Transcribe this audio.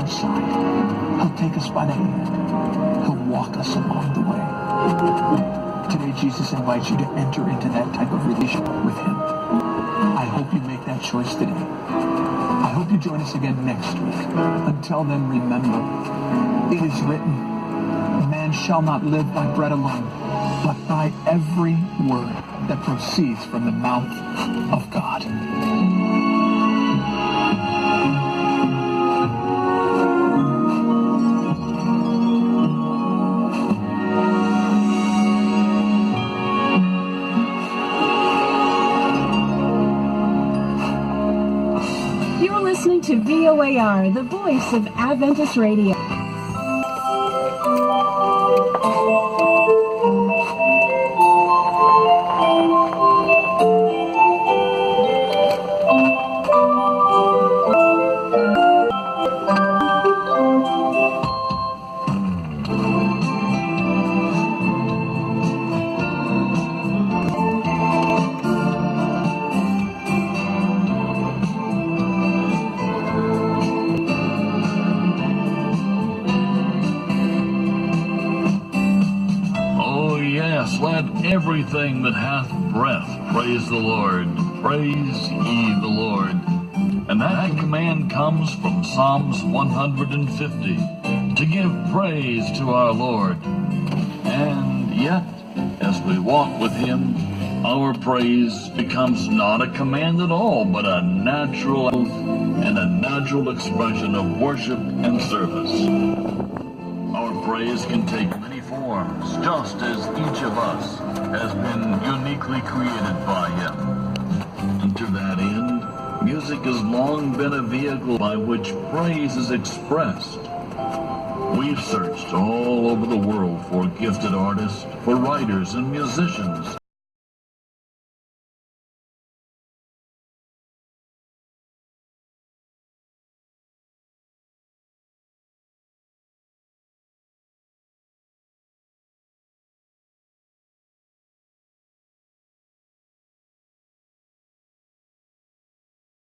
our side. He'll take us by the hand. He'll walk us along the way. Today, Jesus invites you to enter into that type of relationship with him. I hope you make that choice today. I hope you join us again next week. Until then, remember, it is written, man shall not live by bread alone, but by every word that proceeds from the mouth of God. You're listening to VOAR, the voice of Adventist Radio. Let everything that hath breath praise the Lord. Praise ye the Lord. And that command comes from Psalms 150, to give praise to our Lord. And yet, as we walk with him, our praise becomes not a command at all, but a natural oath and a natural expression of worship and service. Our praise can take many forms, just as each of us has been uniquely created by him. And to that end, music has long been a vehicle by which praise is expressed. We've searched all over the world for gifted artists, for writers and musicians